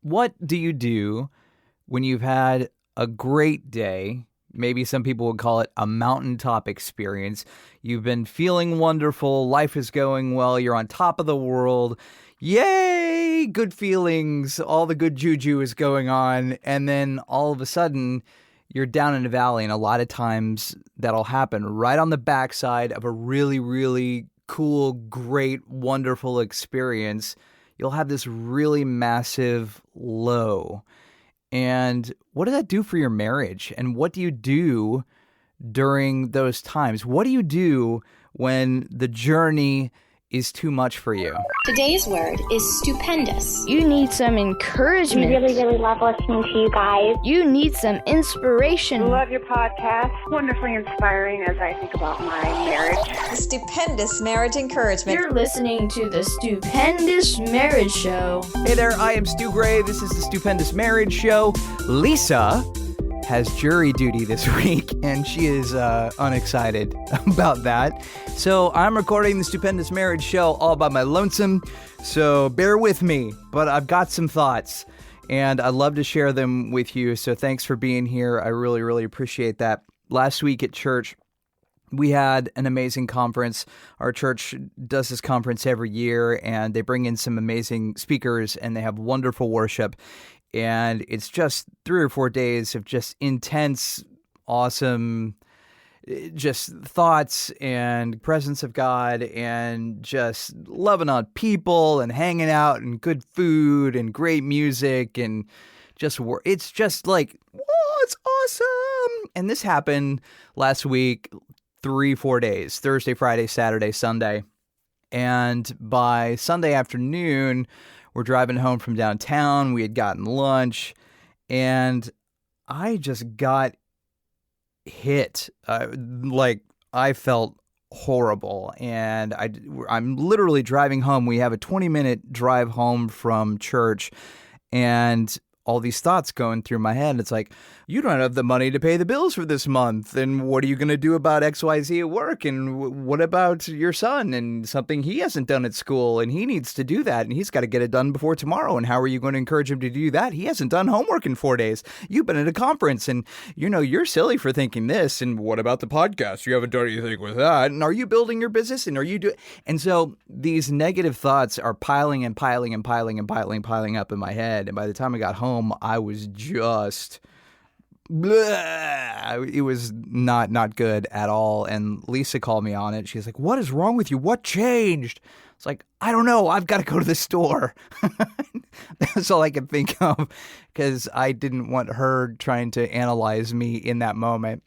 What do you do when you've had a great day? Maybe some people would call it a mountaintop experience. You've been feeling wonderful. Life is going well. You're on top of the world. Yay! Good feelings. All the good juju is going on. And then all of a sudden, you're down in a valley. And a lot of times that'll happen right on the backside of a really, really cool, great, wonderful experience. You'll have this really massive low. And what does that do for your marriage? And what do you do during those times? What do you do when the journey is too much for you? Today's word is stupendous. You need some encouragement. We really love listening to you guys. You need some inspiration. Love your podcast. Wonderfully inspiring as I think about my marriage. The Stupendous Marriage Encouragement. You're listening to the Stupendous Marriage Show. Hey there, I am Stu Gray. This is the Stupendous Marriage Show. Lisa has jury duty this week, and she is unexcited about that. So I'm recording the Stupendous Marriage Show all by my lonesome, so bear with me. But I've got some thoughts, and I'd love to share them with you, so thanks for being here. I really, really appreciate that. Last week at church, we had an amazing conference. Our church does this conference every year, and they bring in some amazing speakers, and they have wonderful worship. And it's just 3 or 4 days of just intense, awesome, just thoughts and presence of God and just loving on people and hanging out and good food and great music and just it's just like, whoa, it's awesome. And this happened last week, 3-4 days, Thursday, Friday, Saturday, Sunday. And by Sunday afternoon, we're driving home from downtown. We had gotten lunch, and I just got hit. I felt horrible, and I'm literally driving home. We have a 20-minute drive home from church, and all these thoughts going through my head. It's like, you don't have the money to pay the bills for this month. And what are you going to do about XYZ at work? And what about your son and something he hasn't done at school? And he needs to do that. And he's got to get it done before tomorrow. And how are you going to encourage him to do that? He hasn't done homework in 4 days. You've been at a conference and, you're silly for thinking this. And what about the podcast? You haven't done anything with that. And are you building your business? And are you doing? And so these negative thoughts are piling and piling and piling and piling up in my head. And by the time I got home, I was just, bleh. It was not good at all. And Lisa called me on it. She's like, what is wrong with you? What changed? It's like, I don't know. I've got to go to the store. That's all I could think of because I didn't want her trying to analyze me in that moment.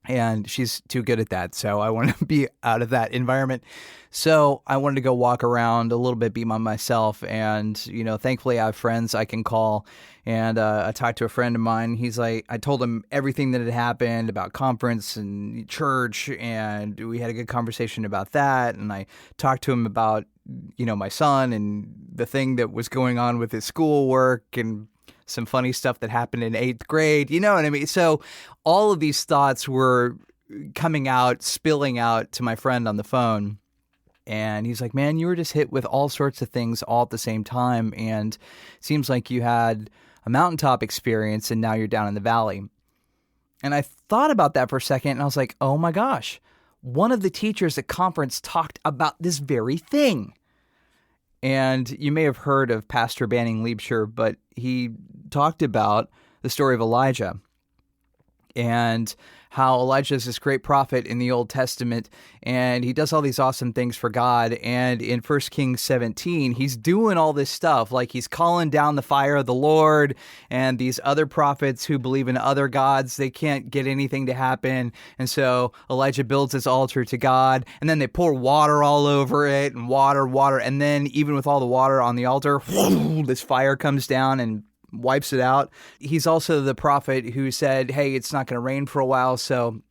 And she's too good at that. So I wanted to be out of that environment. So I wanted to go walk around a little bit, be by myself. And, thankfully I have friends I can call. And I talked to a friend of mine. He's like, I told him everything that had happened about conference and church. And we had a good conversation about that. And I talked to him about, my son and the thing that was going on with his schoolwork and some funny stuff that happened in 8th grade, you know what I mean? So all of these thoughts were coming out, spilling out to my friend on the phone. And he's like, man, you were just hit with all sorts of things all at the same time. And it seems like you had a mountaintop experience and now you're down in the valley. And I thought about that for a second and I was like, oh my gosh, one of the teachers at conference talked about this very thing. And you may have heard of Pastor Banning Liebscher, but he talked about the story of Elijah and how Elijah is this great prophet in the Old Testament, and he does all these awesome things for God. And in 1 Kings 17, he's doing all this stuff, like he's calling down the fire of the Lord, and these other prophets who believe in other gods, they can't get anything to happen. And so Elijah builds this altar to God, and then they pour water all over it, and water, and then even with all the water on the altar, this fire comes down and wipes it out. He's also the prophet who said, hey, it's not going to rain for a while. So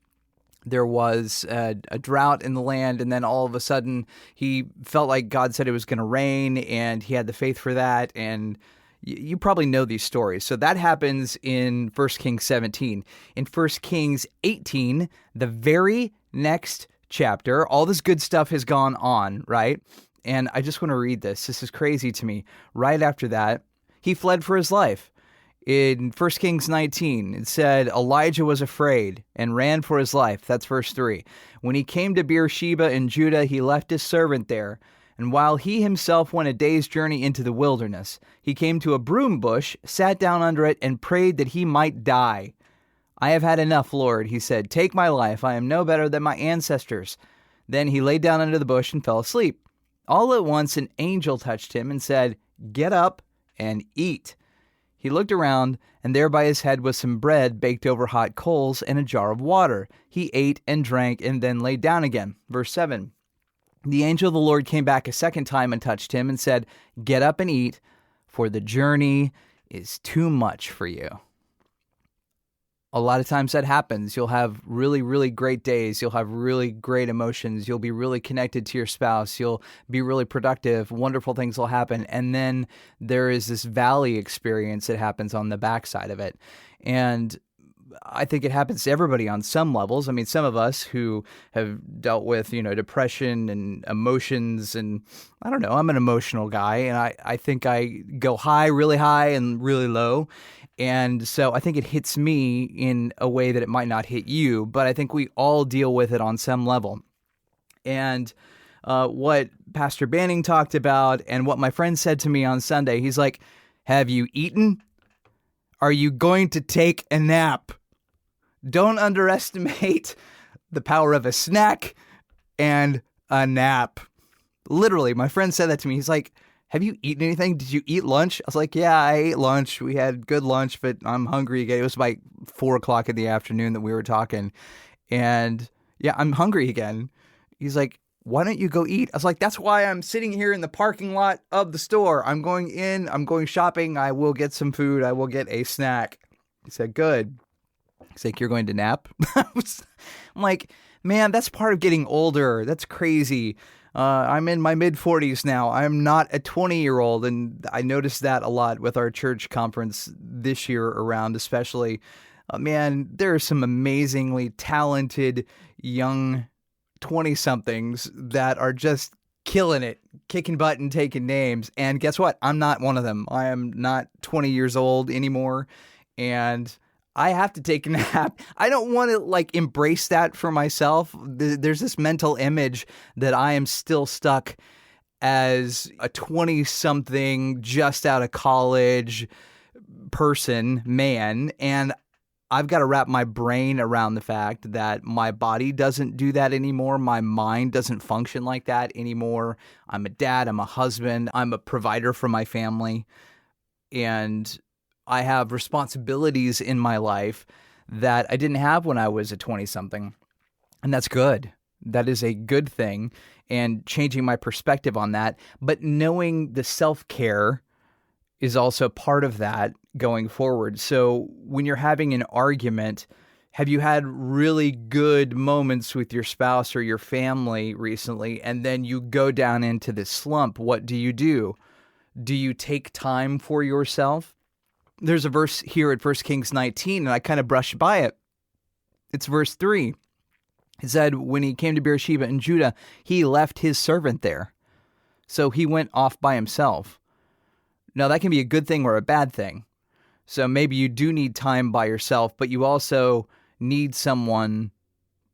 there was a drought in the land. And then all of a sudden he felt like God said it was going to rain and he had the faith for that. And you probably know these stories. So that happens in 1 Kings 17. In 1 Kings 18, the very next chapter, all this good stuff has gone on, right? And I just want to read this. This is crazy to me. Right after that, He fled for his life. In 1 Kings 19, it said, Elijah was afraid and ran for his life. That's verse 3. When he came to Beersheba in Judah, he left his servant there. And while he himself went a day's journey into the wilderness, he came to a broom bush, sat down under it, and prayed that he might die. I have had enough, Lord, he said. Take my life. I am no better than my ancestors. Then he lay down under the bush and fell asleep. All at once an angel touched him and said, Get up and eat. He looked around, and there by his head was some bread baked over hot coals and a jar of water. He ate and drank and then lay down again. Verse 7. The angel of the Lord came back a second time and touched him and said, Get up and eat, for the journey is too much for you. A lot of times that happens. You'll have really, really great days. You'll have really great emotions. You'll be really connected to your spouse. You'll be really productive. Wonderful things will happen. And then there is this valley experience that happens on the backside of it. And I think it happens to everybody on some levels. I mean, some of us who have dealt with, depression and emotions, and I don't know, I'm an emotional guy, and I think I go high, really high, and really low. And so I think it hits me in a way that it might not hit you, but I think we all deal with it on some level. And what Pastor Banning talked about and what my friend said to me on Sunday, he's like, have you eaten? Are you going to take a nap? Don't underestimate the power of a snack and a nap. Literally, my friend said that to me. He's like, have you eaten anything? Did you eat lunch? I was like, yeah, I ate lunch. We had good lunch, but I'm hungry again. It was like 4 o'clock in the afternoon that we were talking. And yeah, I'm hungry again. He's like, why don't you go eat? I was like, that's why I'm sitting here in the parking lot of the store. I'm going in, I'm going shopping. I will get some food. I will get a snack. He said, good. He's like, you're going to nap? I'm like, man, that's part of getting older. That's crazy. I'm in my mid-40s now. I'm not a 20-year-old, and I noticed that a lot with our church conference this year around, especially. Man, there are some amazingly talented young 20-somethings that are just killing it, kicking butt and taking names. And guess what? I'm not one of them. I am not 20 years old anymore, and I have to take a nap. I don't want to embrace that for myself. There's this mental image that I am still stuck as a 20-something, just out of college man. And I've got to wrap my brain around the fact that my body doesn't do that anymore. My mind doesn't function like that anymore. I'm a dad. I'm a husband. I'm a provider for my family. And I have responsibilities in my life that I didn't have when I was a 20-something. And that's good. That is a good thing. And changing my perspective on that. But knowing the self-care is also part of that going forward. So when you're having an argument, have you had really good moments with your spouse or your family recently, and then you go down into this slump? What do? Do you take time for yourself? There's a verse here at 1 Kings 19, and I kind of brushed by it. It's verse 3. It said, when he came to Beersheba in Judah, he left his servant there. So he went off by himself. Now, that can be a good thing or a bad thing. So maybe you do need time by yourself, but you also need someone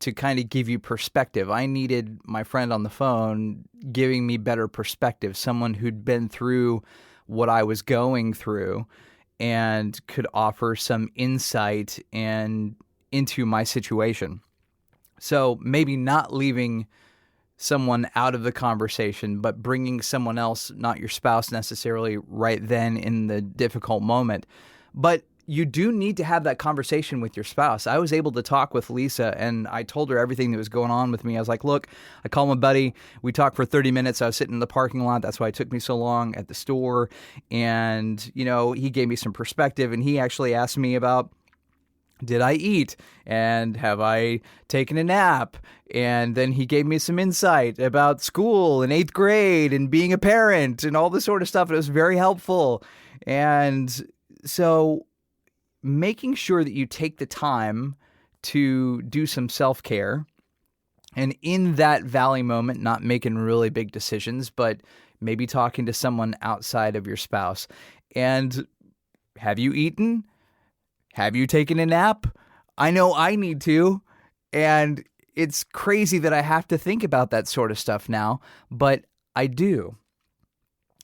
to kind of give you perspective. I needed my friend on the phone giving me better perspective, someone who'd been through what I was going through and could offer some insight into my situation. So maybe not leaving someone out of the conversation, but bringing someone else, not your spouse necessarily, right then in the difficult moment. But you do need to have that conversation with your spouse. I was able to talk with Lisa, and I told her everything that was going on with me. I was like, look, I called my buddy. We talked for 30 minutes. I was sitting in the parking lot. That's why it took me so long at the store. And, he gave me some perspective, and he actually asked me about, did I eat? And have I taken a nap? And then he gave me some insight about school and 8th grade and being a parent and all this sort of stuff. It was very helpful. And so making sure that you take the time to do some self-care, and in that valley moment, not making really big decisions, but maybe talking to someone outside of your spouse. And have you eaten? Have you taken a nap? I know I need to. And it's crazy that I have to think about that sort of stuff now, but I do.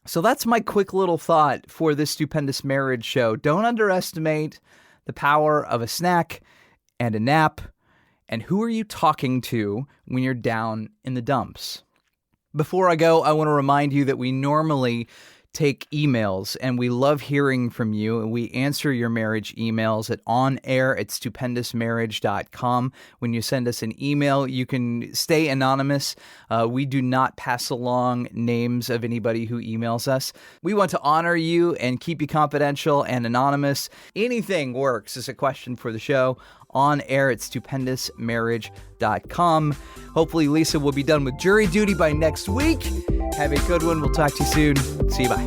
So that's my quick little thought for this Stupendous Marriage show. Don't underestimate the power of a snack and a nap. And who are you talking to when you're down in the dumps? Before I go, I want to remind you that we normally take emails, and we love hearing from you, and we answer your marriage emails at onair@stupendousmarriage.com. When you send us an email, you can stay anonymous. We do not pass along names of anybody who emails us. We want to honor you and keep you confidential and anonymous. Anything works as a question for the show. onair@stupendousmarriage.com. Hopefully Lisa will be done with jury duty by next week. Have a good one. We'll talk to you soon. See you. Bye.